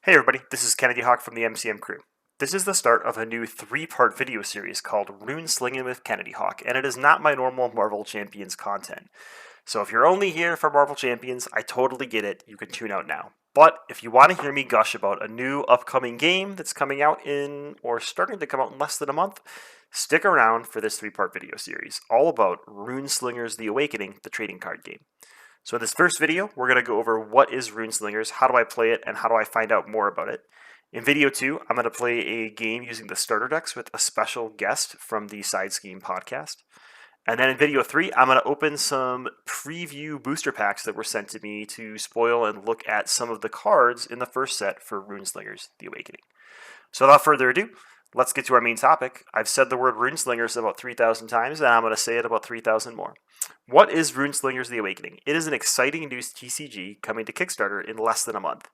Hey everybody, this is KennedyHawk from the MCM crew. This is the start of a new 3-part video series called Runeslingin with KennedyHawk, and it is not my normal Marvel Champions content. So if you're only here for Marvel Champions, I totally get it, you can tune out now. But if you want to hear me gush about a new upcoming game that's coming out in, or starting to come out in less than a month, stick around for this 3-part video series, all about Runeslingers The Awakening, the trading card game. So in this first video, we're going to go over what is Runeslingers, how do I play it, and how do I find out more about it. In video 2, I'm going to play a game using the starter decks with a special guest from the Side Scheme podcast. And then in video 3, I'm going to open some preview booster packs that were sent to me to spoil and look at some of the cards in the first set for Runeslingers The Awakening. So without further ado, let's get to our main topic. I've said the word Runeslingers about 3,000 times, and I'm going to say it about 3,000 more. What is Runeslingers The Awakening? It is an exciting new TCG coming to Kickstarter in less than a month.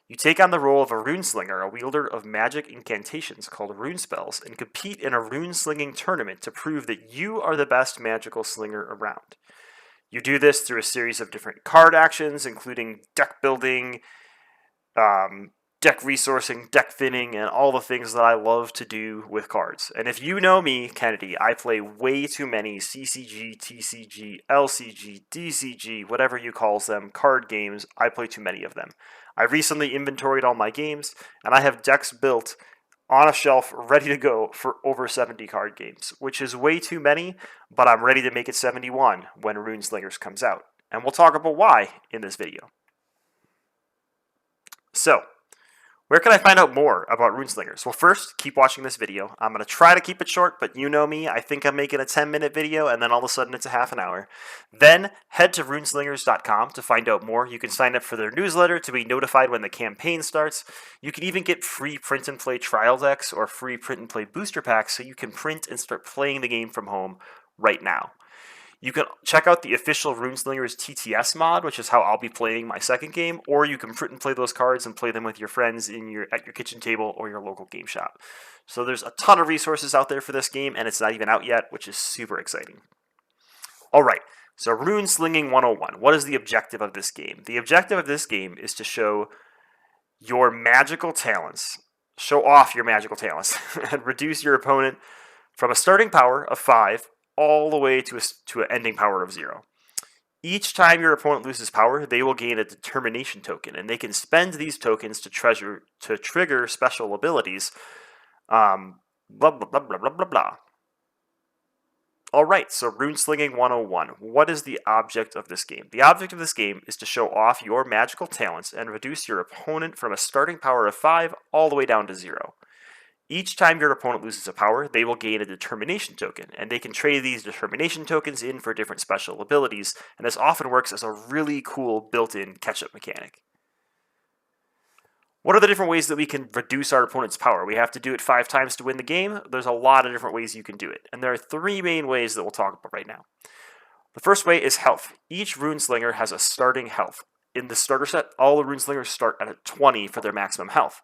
You take on the role of a runeslinger, a wielder of magic incantations called rune spells, and compete in a runeslinging tournament to prove that you are the best magical slinger around. You do this through a series of different card actions, including deck building, deck resourcing, deck thinning, and all the things that I love to do with cards. And if you know me, Kennedy, I play way too many CCG, TCG, LCG, DCG, whatever you call them, card games. I play too many of them. I recently inventoried all my games, and I have decks built on a shelf ready to go for over 70 card games, which is way too many, but I'm ready to make it 71 when Runeslingers comes out. And we'll talk about why in this video. So, where can I find out more about Runeslingers? Well, first, keep watching this video. I'm going to try to keep it short, but you know me, I think I'm making a 10-minute video, and then all of a sudden it's a half an hour. Then, head to runeslingers.com to find out more. You can sign up for their newsletter to be notified when the campaign starts. You can even get free print-and-play trial decks or free print-and-play booster packs so you can print and start playing the game from home right now. You can check out the official Runeslingers TTS mod, which is how I'll be playing my second game, or you can print and play those cards and play them with your friends at your kitchen table or your local game shop. So there's a ton of resources out there for this game, and it's not even out yet, which is super exciting. Alright, so Runeslinging 101. What is the objective of this game? The objective of this game is to show your magical talents, show off your magical talents, and reduce your opponent from a starting power of 5 all the way to an ending power of 0. Each time your opponent loses power, they will gain a determination token, and they can spend these tokens to trigger special abilities. Blah, blah, blah, blah, blah, blah, blah. Alright, so Runeslinging 101. What is the object of this game? The object of this game is to show off your magical talents and reduce your opponent from a starting power of 5 all the way down to 0. Each time your opponent loses a power, they will gain a determination token, and they can trade these determination tokens in for different special abilities, and this often works as a really cool built-in catch-up mechanic. What are the different ways that we can reduce our opponent's power? We have to do it 5 times to win the game. There's a lot of different ways you can do it, and there are 3 main ways that we'll talk about right now. The first way is health. Each Runeslinger has a starting health. In the starter set, all the Runeslingers start at a 20 for their maximum health,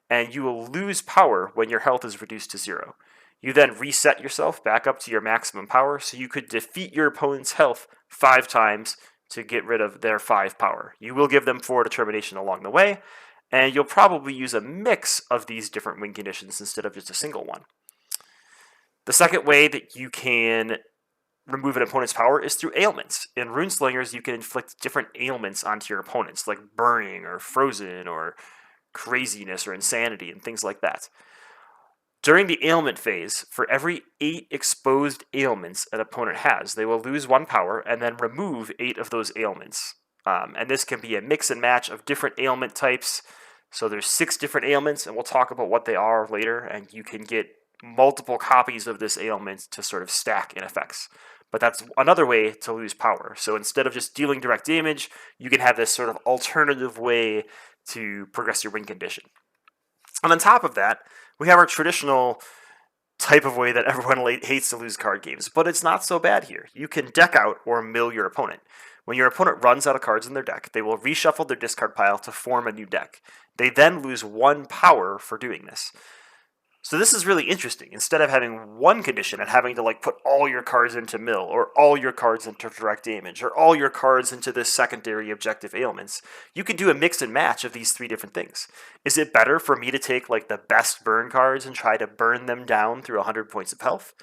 and you will lose power when your health is reduced to 0. You then reset yourself back up to your maximum power, so you could defeat your opponent's health 5 times to get rid of their 5 power. You will give them 4 determination along the way, and you'll probably use a mix of these different win conditions instead of just a single one. The second way that you can remove an opponent's power is through ailments. In Runeslingers, you can inflict different ailments onto your opponents, like burning or frozen or craziness or insanity and things like that. During the ailment phase, for every 8 exposed ailments an opponent has, they will lose 1 power and then remove 8 of those ailments. And this can be a mix and match of different ailment types. So there's 6 different ailments, and we'll talk about what they are later, and you can get multiple copies of this ailment to sort of stack in effects. But that's another way to lose power. So instead of just dealing direct damage, you can have this sort of alternative way to progress your win condition. And on top of that, we have our traditional type of way that everyone hates to lose card games, but it's not so bad here. You can deck out or mill your opponent. When your opponent runs out of cards in their deck, they will reshuffle their discard pile to form a new deck. They then lose 1 power for doing this. So this is really interesting. Instead of having one condition and having to like put all your cards into mill, or all your cards into direct damage, or all your cards into this secondary objective ailments, you can do a mix and match of these three different things. Is it better for me to take like the best burn cards and try to burn them down through 100 points of health?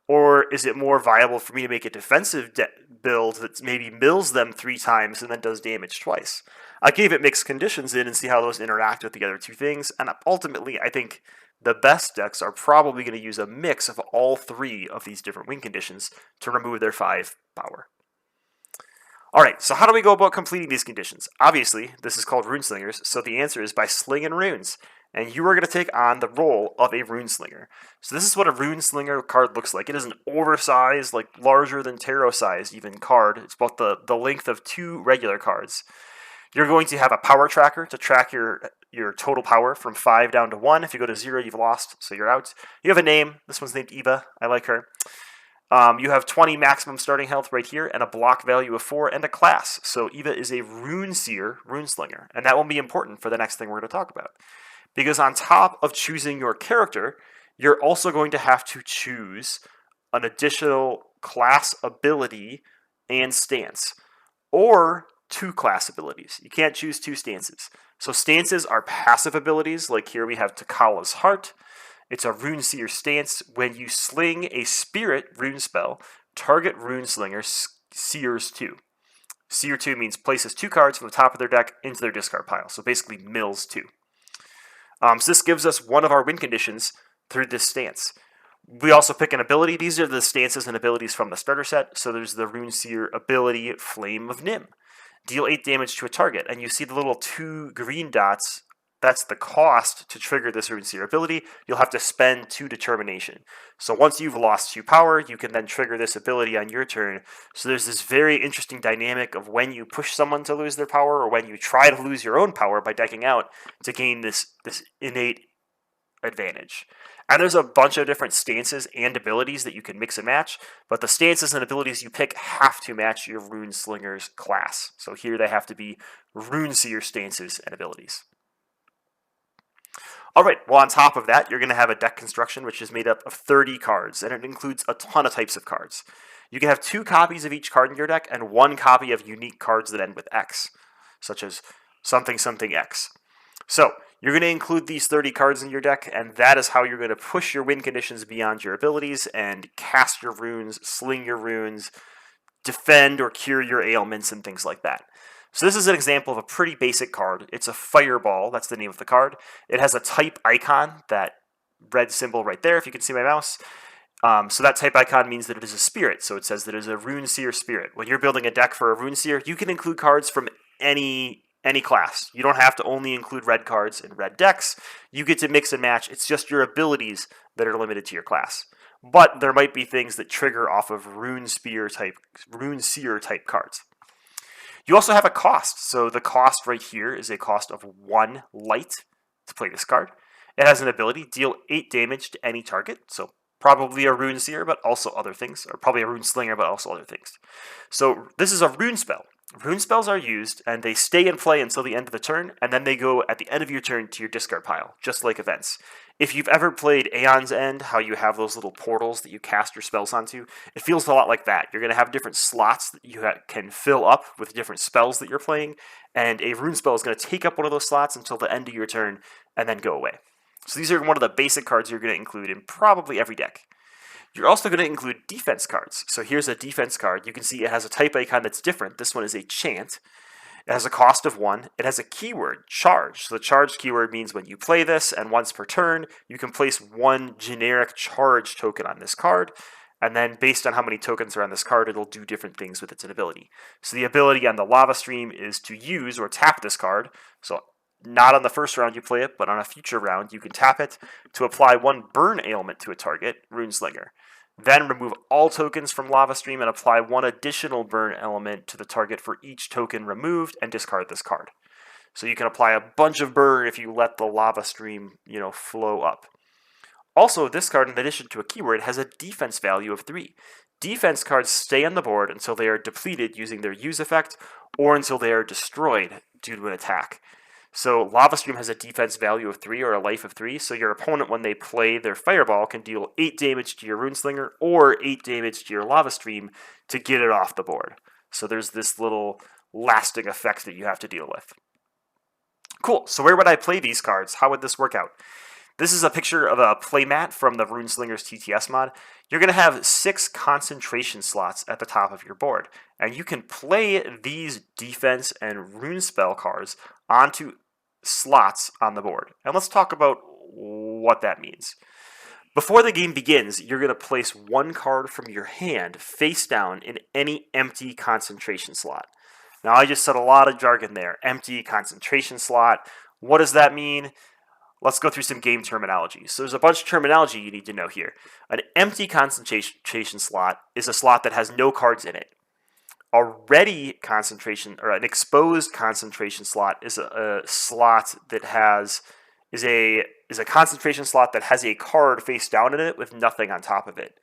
Or is it more viable for me to make a defensive build that maybe mills them 3 times and then does damage twice? I gave it mixed conditions in and see how those interact with the other two things, and ultimately I think the best decks are probably going to use a mix of all 3 of these different win conditions to remove their 5 power. Alright, so how do we go about completing these conditions? Obviously, this is called Runeslingers, so the answer is by slinging runes. And you are going to take on the role of a Runeslinger. So this is what a Runeslinger card looks like. It is an oversized, like larger than tarot size even card. It's about the length of 2 regular cards. You're going to have a power tracker to track your total power from 5 down to 1. If you go to 0, you've lost, so you're out. You have a name. This one's named Eva. I like her. You have 20 maximum starting health right here, and a block value of 4, and a class. So Eva is a Runeseer Runeslinger, and that will be important for the next thing we're going to talk about. Because on top of choosing your character, you're also going to have to choose an additional class ability and stance, or 2 class abilities. You can't choose 2 stances. So stances are passive abilities, like here we have Takala's Heart. It's a Runeseer stance. When you sling a spirit rune spell, target Runeslinger Seers 2. Seer 2 means places 2 cards from the top of their deck into their discard pile, so basically mills 2. So this gives us one of our win conditions through this stance. We also pick an ability. These are the stances and abilities from the starter set. So there's the Runeseer ability, Flame of Nim. Deal 8 damage to a target, and you see the little 2 green dots. That's the cost to trigger this Runeseer ability. You'll have to spend 2 determination. So once you've lost 2 power, you can then trigger this ability on your turn. So there's this very interesting dynamic of when you push someone to lose their power, or when you try to lose your own power by decking out to gain this innate advantage. And there's a bunch of different stances and abilities that you can mix and match, but the stances and abilities you pick have to match your Runeslinger's class. So here they have to be Runeseer stances and abilities. Alright, well on top of that, you're going to have a deck construction which is made up of 30 cards, and it includes a ton of types of cards. You can have 2 copies of each card in your deck, and 1 copy of unique cards that end with X, such as something something X. So, you're going to include these 30 cards in your deck, and that is how you're going to push your win conditions beyond your abilities, and cast your runes, sling your runes, defend or cure your ailments, and things like that. So this is an example of a pretty basic card. It's a fireball, that's the name of the card. It has a type icon, that red symbol right there, if you can see my mouse. So that type icon means that it is a spirit, so it says that it is a Runeseer spirit. When you're building a deck for a Runeseer, you can include cards from any class. You don't have to only include red cards in red decks. You get to mix and match. It's just your abilities that are limited to your class. But there might be things that trigger off of Runeseer type cards. You also have a cost. So the cost right here is a cost of 1 light to play this card. It has an ability, deal 8 damage to any target. So probably a Runeseer, but also other things. Or probably a Runeslinger, but also other things. So this is a rune spell. Rune spells are used, and they stay in play until the end of the turn, and then they go at the end of your turn to your discard pile, just like events. If you've ever played Aeon's End, how you have those little portals that you cast your spells onto, it feels a lot like that. You're going to have different slots that you can fill up with different spells that you're playing, and a rune spell is going to take up one of those slots until the end of your turn, and then go away. So these are one of the basic cards you're going to include in probably every deck. You're also going to include defense cards. So here's a defense card. You can see it has a type icon that's different. This one is a chant. It has a cost of 1. It has a keyword, charge. So the charge keyword means when you play this, and once per turn, you can place 1 generic charge token on this card. And then based on how many tokens are on this card, it'll do different things with its ability. So the ability on the lava stream is to use or tap this card. So not on the first round you play it, but on a future round you can tap it to apply 1 burn ailment to a target, Runeslinger. Then remove all tokens from Lava Stream and apply 1 additional burn element to the target for each token removed, and discard this card. So you can apply a bunch of burn if you let the Lava Stream, flow up. Also, this card, in addition to a keyword, has a defense value of 3. Defense cards stay on the board until they are depleted using their use effect, or until they are destroyed due to an attack. So Lava Stream has a defense value of 3 or a life of 3, so your opponent, when they play their Fireball, can deal 8 damage to your Runeslinger or 8 damage to your Lava Stream to get it off the board. So there's this little lasting effect that you have to deal with. Cool, so where would I play these cards? How would this work out? This is a picture of a playmat from the Runeslingers TTS mod. You're going to have 6 concentration slots at the top of your board, and you can play these defense and rune spell cards onto slots on the board. And let's talk about what that means. Before the game begins, you're going to place 1 card from your hand face down in any empty concentration slot. Now, I just said a lot of jargon there. Empty concentration slot. What does that mean? Let's go through some game terminology. So there's a bunch of terminology you need to know here. An empty concentration slot is a slot that has no cards in it. A ready concentration, or an exposed concentration slot, is a slot that is a concentration slot that has a card face down in it with nothing on top of it.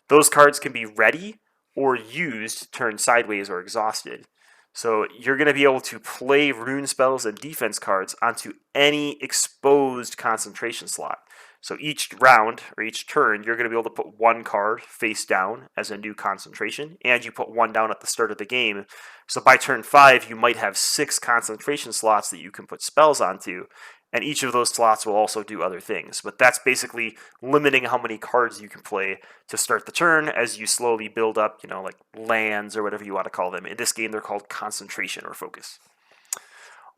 Those cards can be ready or used, turned sideways, or exhausted. So you're going to be able to play rune spells and defense cards onto any exposed concentration slot. So each round, or each turn, you're going to be able to put 1 card face down as a new concentration, and you put 1 down at the start of the game. So by turn 5, you might have 6 concentration slots that you can put spells onto, and each of those slots will also do other things. But that's basically limiting how many cards you can play to start the turn as you slowly build up, like lands or whatever you want to call them. In this game, they're called concentration or focus.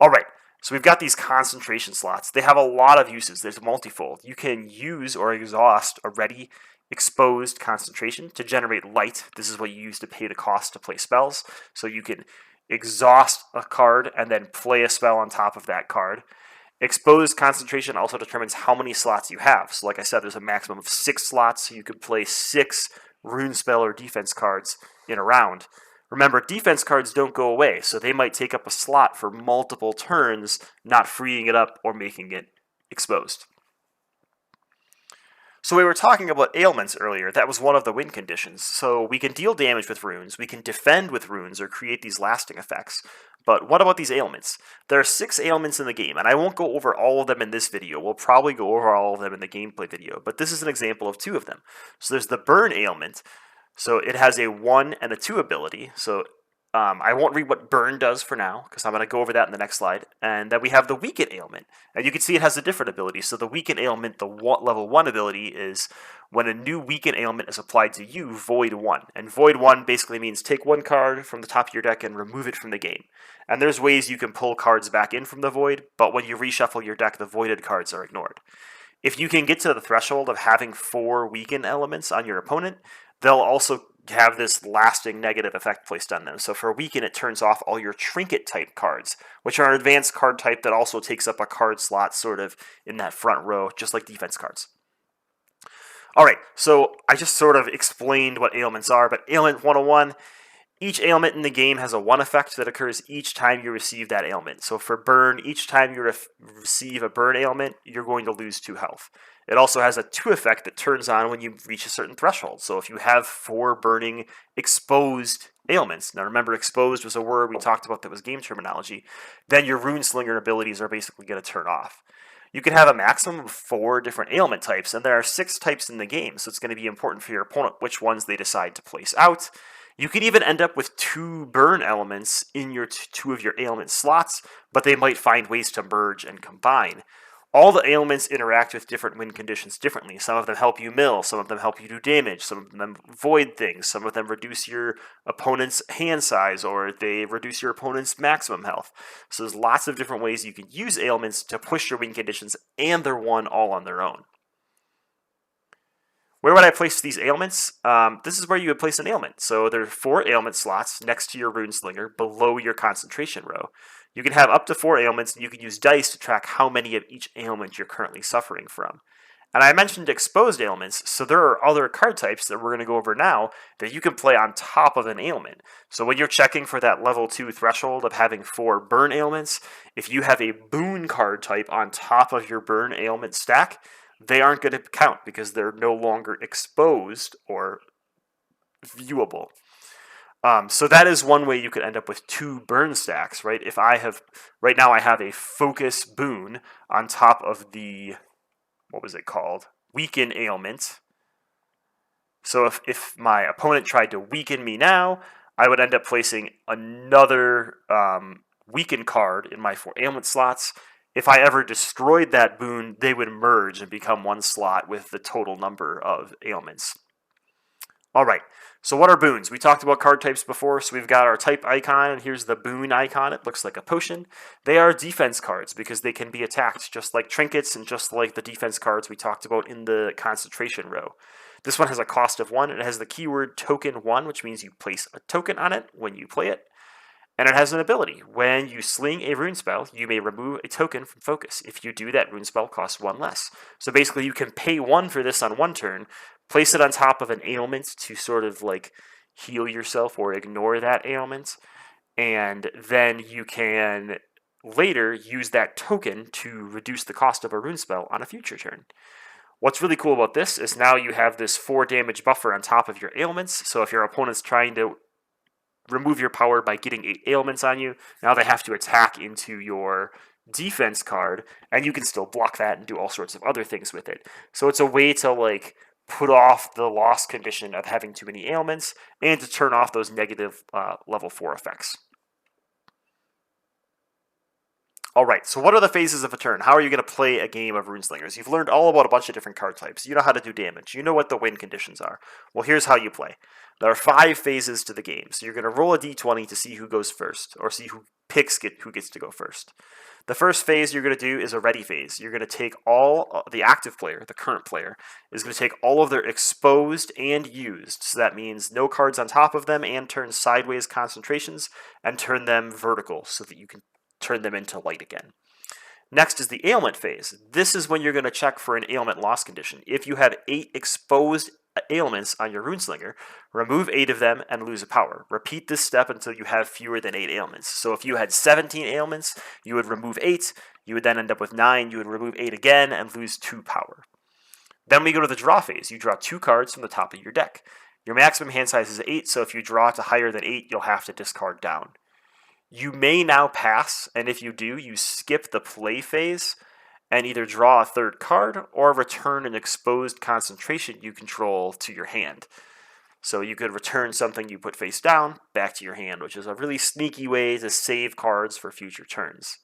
All right, so we've got these concentration slots. They have a lot of uses. There's multifold. You can use or exhaust a ready exposed concentration to generate light. This is what you use to pay the cost to play spells. So you can exhaust a card and then play a spell on top of that card. Exposed concentration also determines how many slots you have. So like I said, there's a maximum of 6 slots, so you could play 6 rune spell or defense cards in a round. Remember, defense cards don't go away, so they might take up a slot for multiple turns, not freeing it up or making it exposed. So we were talking about ailments earlier. That was one of the win conditions. So we can deal damage with runes, we can defend with runes, or create these lasting effects. But what about these ailments? There are 6 ailments in the game, and I won't go over all of them in this video. We'll probably go over all of them in the gameplay video, but this is an example of 2 of them. So there's the burn ailment. So it has a 1 and a 2 ability. So I won't read what burn does for now, because I'm going to go over that in the next slide. And then we have the weaken ailment. And you can see it has a different ability. So the weaken ailment, the level 1 ability, is when a new weaken ailment is applied to you, void 1. And void 1 basically means take 1 card from the top of your deck and remove it from the game. And there's ways you can pull cards back in from the void, but when you reshuffle your deck, the voided cards are ignored. If you can get to the threshold of having 4 weaken elements on your opponent, they'll also have this lasting negative effect placed on them. So for weaken, it turns off all your trinket type cards, which are an advanced card type that also takes up a card slot sort of in that front row, just like defense cards. Alright, so I just sort of explained what ailments are, but ailment 101, each ailment in the game has a 1 effect that occurs each time you receive that ailment. So for burn, each time you receive a burn ailment, you're going to lose 2 health. It also has a 2 effect that turns on when you reach a certain threshold. So if you have 4 burning exposed ailments, now remember exposed was a word we talked about that was game terminology, then your Runeslinger abilities are basically going to turn off. You can have a maximum of 4 different ailment types, and there are 6 types in the game, so it's going to be important for your opponent which ones they decide to place out. You could even end up with 2 burn elements in your 2 of your ailment slots, but they might find ways to merge and combine. All the ailments interact with different win conditions differently. Some of them help you mill, some of them help you do damage, some of them void things, some of them reduce your opponent's hand size, or they reduce your opponent's maximum health. So there's lots of different ways you can use ailments to push your win conditions, and they're won all on their own. Where would I place these ailments? This is where you would place an ailment. So there are 4 ailment slots next to your Runeslinger below your concentration row. You can have up to 4 ailments, and you can use dice to track how many of each ailment you're currently suffering from. And I mentioned exposed ailments, so there are other card types that we're going to go over now that you can play on top of an ailment. So when you're checking for that level 2 threshold of having 4 burn ailments, if you have a boon card type on top of your burn ailment stack, they aren't going to count because they're no longer exposed or viewable. So that is one way you could end up with 2 burn stacks, right? If I have, right now I have a focus boon on top of the, what was it called? Weaken ailment. So if my opponent tried to weaken me now, I would end up placing another weaken card in my 4 ailment slots. If I ever destroyed that boon, they would merge and become 1 slot with the total number of ailments. All right, so what are boons? We talked about card types before, so we've got our type icon, and here's the boon icon. It looks like a potion. They are defense cards because they can be attacked, just like trinkets and just like the defense cards we talked about in the concentration row. This one has a cost of 1. It has the keyword token 1, which means you place a token on it when you play it. And it has an ability. When you sling a rune spell, you may remove a token from focus. If you do, that rune spell costs 1 less. So basically, you can pay 1 for this on 1 turn, place it on top of an ailment to sort of like heal yourself or ignore that ailment, and then you can later use that token to reduce the cost of a rune spell on a future turn. What's really cool about this is now you have this 4 damage buffer on top of your ailments, so if your opponent's trying to remove your power by getting 8 ailments on you, now they have to attack into your defense card, and you can still block that and do all sorts of other things with it. So it's a way to like put off the loss condition of having too many ailments and to turn off those negative level 4 effects. All right, so what are the phases of a turn? How are you going to play a game of Runeslingers? You've learned all about a bunch of different card types. You know how to do damage. You know what the win conditions are. Well, here's how you play. There are 5 phases to the game. So you're going to roll a d20 to see who goes first, or see who picks who gets to go first. The first phase you're going to do is a ready phase. You're going to take all, the active player, the current player, is going to take all of their exposed and used. So that means no cards on top of them and turn sideways concentrations and turn them vertical so that you can turn them into light again. Next is the ailment phase. This is when you're going to check for an ailment loss condition. If you have 8 exposed ailments on your Runeslinger, remove 8 of them and lose a power. Repeat this step until you have fewer than 8 ailments. So if you had 17 ailments, you would remove 8, you would then end up with 9, you would remove 8 again and lose 2 power. Then we go to the draw phase. You draw 2 cards from the top of your deck. Your maximum hand size is 8, so if you draw to higher than 8, you'll have to discard down. You may now pass, and if you do, you skip the play phase and either draw a 3rd card or return an exposed concentration you control to your hand. So you could return something you put face down back to your hand, which is a really sneaky way to save cards for future turns.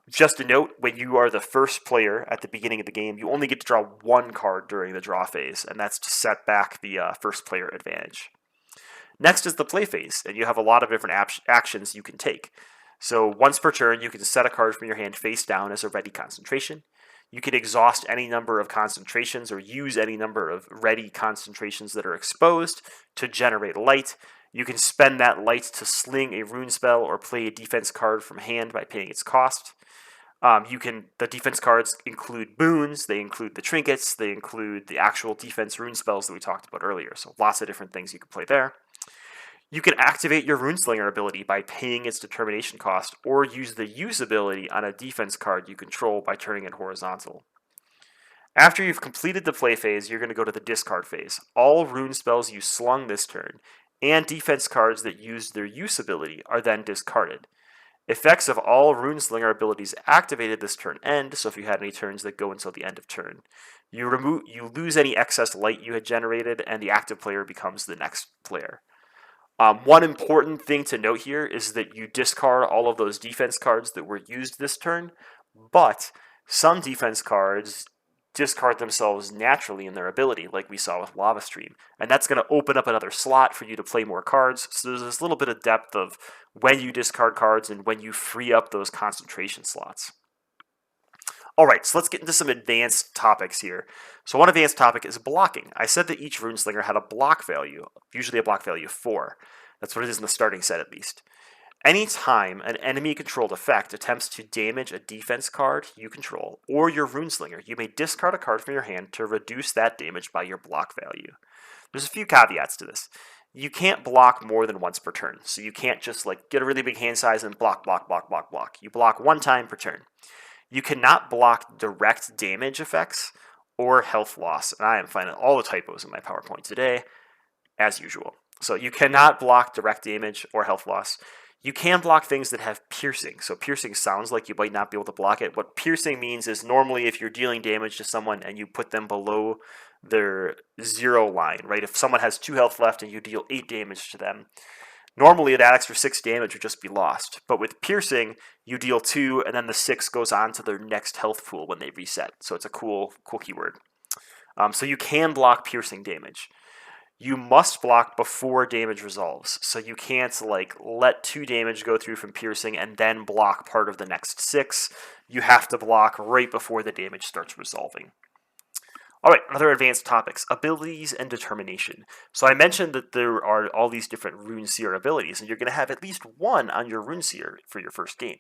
Just a note, when you are the first player at the beginning of the game, you only get to draw 1 card during the draw phase, and that's to set back the first player advantage. Next is the play phase, and you have a lot of different actions you can take. So once per turn, you can set a card from your hand face down as a ready concentration. You can exhaust any number of concentrations or use any number of ready concentrations that are exposed to generate light. You can spend that light to sling a rune spell or play a defense card from hand by paying its cost. The defense cards include boons, they include the trinkets, they include the actual defense rune spells that we talked about earlier. So lots of different things you can play there. You can activate your Runeslinger ability by paying its determination cost, or use the use ability on a defense card you control by turning it horizontal. After you've completed the play phase, you're going to go to the discard phase. All rune spells you slung this turn, and defense cards that used their use ability are then discarded. Effects of all Runeslinger abilities activated this turn end, so if you had any turns that go until the end of turn. You lose any excess light you had generated, and the active player becomes the next player. One important thing to note here is that you discard all of those defense cards that were used this turn, but some defense cards discard themselves naturally in their ability, like we saw with Lava Stream. And that's going to open up another slot for you to play more cards, so there's this little bit of depth of when you discard cards and when you free up those concentration slots. Alright, so let's get into some advanced topics here. So one advanced topic is blocking. I said that each Runeslinger had a block value, usually a block value of 4. That's what it is in the starting set at least. Anytime an enemy-controlled effect attempts to damage a defense card you control, or your Runeslinger, you may discard a card from your hand to reduce that damage by your block value. There's a few caveats to this. You can't block more than once per turn, so you can't just get a really big hand size and block. You block 1 time per turn. You cannot block direct damage effects or health loss, and I am finding all the typos in my PowerPoint today, as usual. So you cannot block direct damage or health loss. You can block things that have piercing. So piercing sounds like you might not be able to block it. What piercing means is normally if you're dealing damage to someone and you put them below their 0 line, right? If someone has 2 health left and you deal 8 damage to them, normally that extra 6 damage would just be lost. But with piercing, you deal 2 and then the 6 goes on to their next health pool when they reset. So it's a cool keyword. So you can block piercing damage. You must block before damage resolves. So you can't like let 2 damage go through from piercing and then block part of the next 6. You have to block right before the damage starts resolving. All right, other advanced topics, abilities and determination. So I mentioned that there are all these different Runeseer abilities, and you're going to have at least one on your Runeseer for your first game.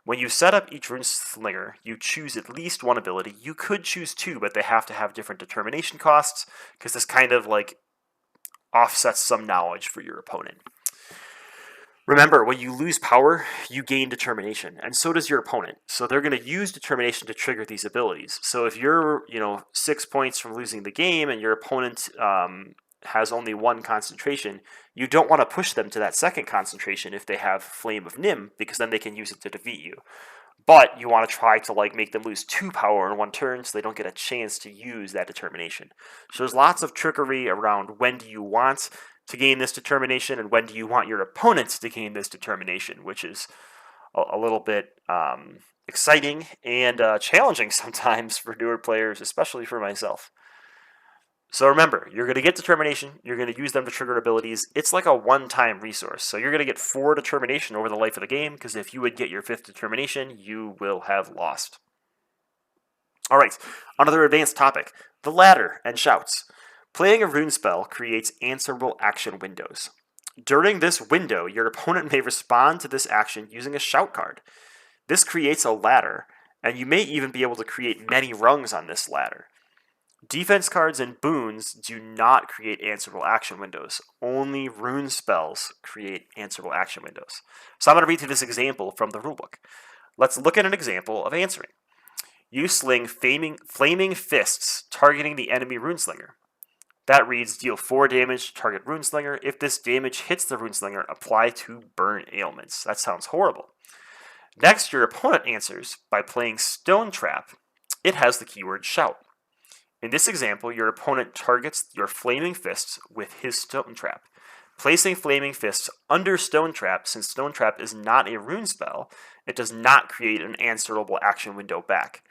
When you set up each Runeslinger, you choose at least one ability. You could choose 2, but they have to have different determination costs, because this kind of like offsets some knowledge for your opponent. Remember, when you lose power, you gain determination, and so does your opponent. So they're going to use determination to trigger these abilities. So if you're, 6 points from losing the game and your opponent has only 1 concentration, you don't want to push them to that second concentration if they have Flame of Nim, because then they can use it to defeat you. But you want to try to make them lose 2 power in 1 turn so they don't get a chance to use that determination. So there's lots of trickery around when do you want to gain this determination and when do you want your opponents to gain this determination, which is a little bit exciting and challenging sometimes for newer players, especially for myself. So remember, you're going to get determination, you're going to use them to trigger abilities. It's like a one-time resource. So you're going to get 4 determination over the life of the game, because if you would get your 5th determination, you will have lost. All right, another advanced topic, the ladder and shouts. Playing a rune spell creates answerable action windows. During this window, your opponent may respond to this action using a shout card. This creates a ladder, and you may even be able to create many rungs on this ladder. Defense cards and boons do not create answerable action windows. Only rune spells create answerable action windows. So I'm going to read through this example from the rulebook. Let's look at an example of answering. You sling flaming fists targeting the enemy Runeslinger. That reads, deal 4 damage to target Runeslinger. If this damage hits the Runeslinger, apply 2 burn ailments. That sounds horrible. Next, your opponent answers by playing Stone Trap. It has the keyword shout. In this example, your opponent targets your Flaming Fists with his Stone Trap. Placing Flaming Fists under Stone Trap, since Stone Trap is not a rune spell, it does not create an answerable action window back.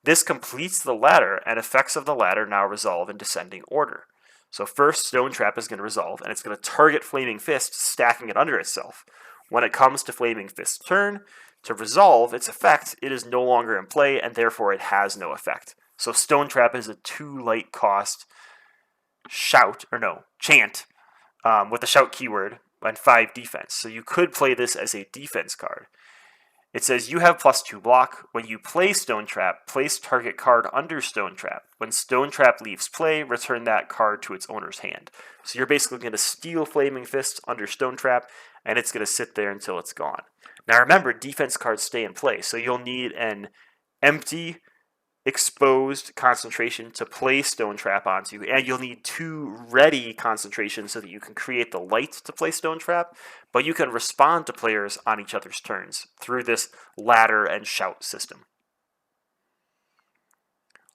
This completes the ladder, and effects of the ladder now resolve in descending order. So first, Stone Trap is going to resolve, and it's going to target Flaming Fist, stacking it under itself. When it comes to Flaming Fist's turn, to resolve its effect, it is no longer in play, and therefore it has no effect. So Stone Trap is a 2 light cost chant, with the shout keyword and 5 defense. So you could play this as a defense card. It says you have +2 block. When you play Stone Trap, place target card under Stone Trap. When Stone Trap leaves play, return that card to its owner's hand. So you're basically going to steal Flaming Fists under Stone Trap, and it's going to sit there until it's gone. Now remember, defense cards stay in play, so you'll need an empty exposed concentration to play Stone Trap onto, and you'll need 2 ready concentrations so that you can create the light to play Stone Trap, but you can respond to players on each other's turns through this ladder and shout system.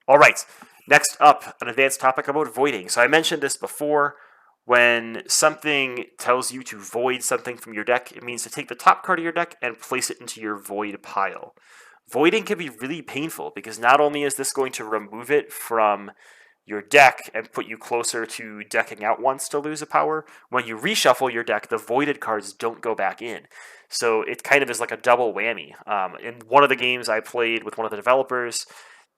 All right, next up, an advanced topic about voiding. So I mentioned this before. When something tells you to void something from your deck, it means to take the top card of your deck and place it into your void pile. Voiding can be really painful because not only is this going to remove it from your deck and put you closer to decking out once to lose a power, when you reshuffle your deck, the voided cards don't go back in. So it kind of is like a double whammy. In one of the games I played with one of the developers,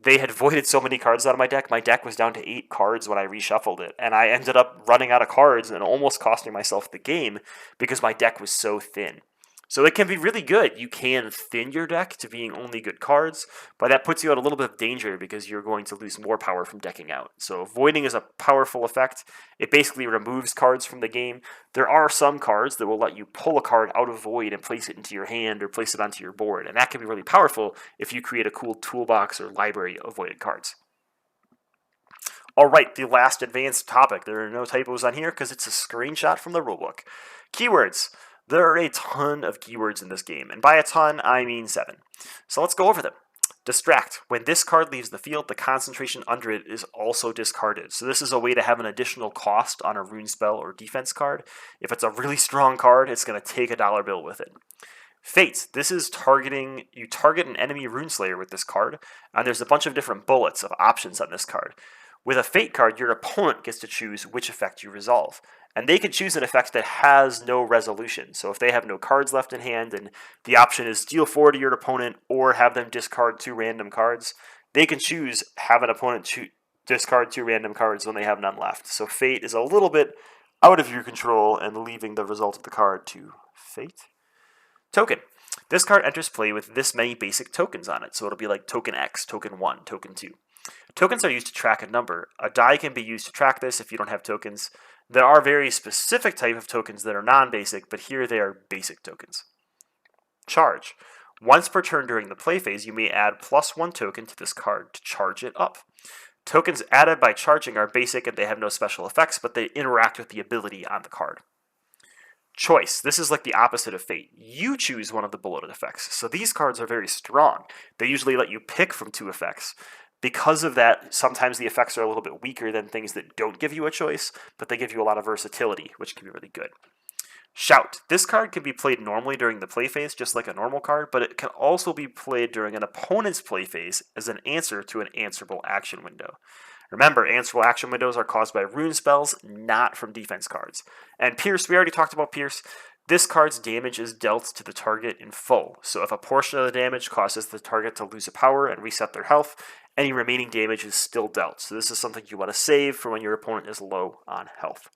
they had voided so many cards out of my deck was down to 8 cards when I reshuffled it, and I ended up running out of cards and almost costing myself the game because my deck was so thin. So it can be really good. You can thin your deck to being only good cards, but that puts you at a little bit of danger because you're going to lose more power from decking out. So voiding is a powerful effect. It basically removes cards from the game. There are some cards that will let you pull a card out of void and place it into your hand or place it onto your board, and that can be really powerful if you create a cool toolbox or library of voided cards. All right, the last advanced topic. There are no typos on here because it's a screenshot from the rulebook. Keywords. There are a ton of keywords in this game, and by a ton, I mean 7. So let's go over them. Distract. When this card leaves the field, the concentration under it is also discarded. So this is a way to have an additional cost on a rune spell or defense card. If it's a really strong card, it's going to take a dollar bill with it. Fate. This is targeting, you target an enemy Runeslayer with this card, and there's a bunch of different bullets of options on this card. With a Fate card, your opponent gets to choose which effect you resolve. And they can choose an effect that has no resolution. So if they have no cards left in hand and the option is deal 4 to your opponent or have them discard 2 random cards, they can choose have an opponent discard 2 random cards when they have none left. So Fate is a little bit out of your control and leaving the result of the card to Fate. Token. This card enters play with this many basic tokens on it. So it'll be like token X, token 1, token 2. Tokens are used to track a number. A die can be used to track this if you don't have tokens. There are very specific type of tokens that are non-basic, but here they are basic tokens. Charge. Once per turn during the play phase, you may add +1 token to this card to charge it up. Tokens added by charging are basic and they have no special effects, but they interact with the ability on the card. Choice. This is like the opposite of Fate. You choose one of the bulleted effects. So these cards are very strong. They usually let you pick from 2 effects. Because of that, sometimes the effects are a little bit weaker than things that don't give you a choice, but they give you a lot of versatility, which can be really good. Shout. This card can be played normally during the play phase, just like a normal card, but it can also be played during an opponent's play phase as an answer to an answerable action window. Remember, answerable action windows are caused by rune spells, not from defense cards. And Pierce, we already talked about Pierce. This card's damage is dealt to the target in full. So if a portion of the damage causes the target to lose a power and reset their health, any remaining damage is still dealt. So this is something you want to save for when your opponent is low on health.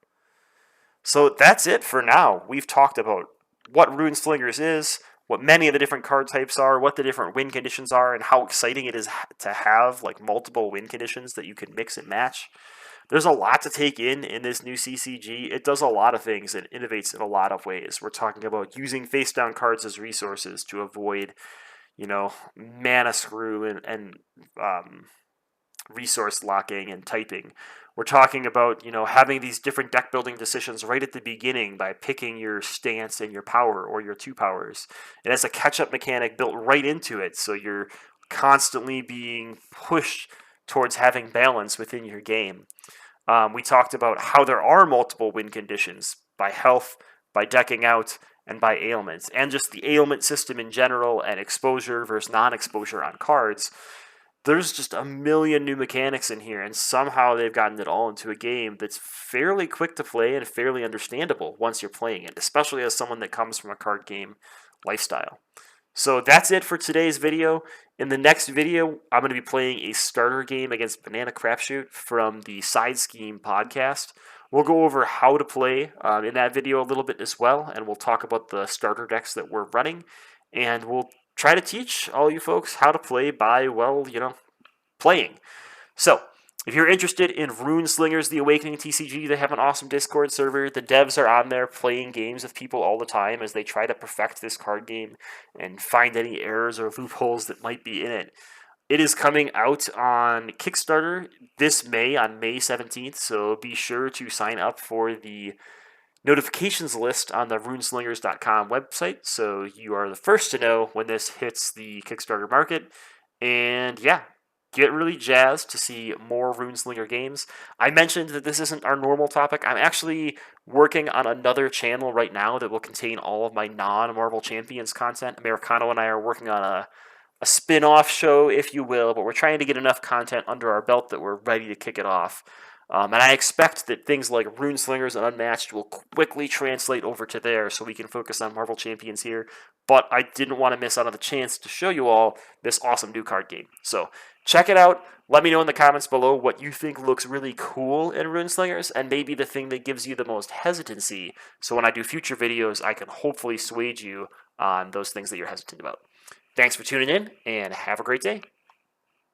So that's it for now. We've talked about what Runeslingers is, what many of the different card types are, what the different win conditions are, and how exciting it is to have like multiple win conditions that you can mix and match. There's a lot to take in this new CCG. It does a lot of things and innovates in a lot of ways. We're talking about using face down cards as resources to avoid, mana screw and resource locking and typing. We're talking about, having these different deck building decisions right at the beginning by picking your stance and your power or your 2 powers. It has a catch-up mechanic built right into it, so you're constantly being pushed towards having balance within your game. We talked about how there are multiple win conditions by health, by decking out, and by ailments, and just the ailment system in general and exposure versus non-exposure on cards. There's just a million new mechanics in here, and somehow they've gotten it all into a game that's fairly quick to play and fairly understandable once you're playing it, especially as someone that comes from a card game lifestyle. So that's it for today's video. In the next video, I'm going to be playing a starter game against Banana Crapshoot from the Side Scheme podcast. We'll go over how to play in that video a little bit as well, and we'll talk about the starter decks that we're running, and we'll try to teach all you folks how to play by, playing. So, if you're interested in Runeslingers, the Awakening TCG, they have an awesome Discord server. The devs are on there playing games with people all the time as they try to perfect this card game and find any errors or loopholes that might be in it. It is coming out on Kickstarter this May, on May 17th, so be sure to sign up for the notifications list on the runeslingers.com website so you are the first to know when this hits the Kickstarter market. And yeah, get really jazzed to see more Runeslinger games. I mentioned that this isn't our normal topic. I'm actually working on another channel right now that will contain all of my non-Marvel Champions content. Americano and I are working on a spin-off show, if you will, but we're trying to get enough content under our belt that we're ready to kick it off. And I expect that things like Runeslingers and Unmatched will quickly translate over to there so we can focus on Marvel Champions here. But I didn't want to miss out on the chance to show you all this awesome new card game. So check it out. Let me know in the comments below what you think looks really cool in Runeslingers and maybe the thing that gives you the most hesitancy. So when I do future videos, I can hopefully sway you on those things that you're hesitant about. Thanks for tuning in and have a great day.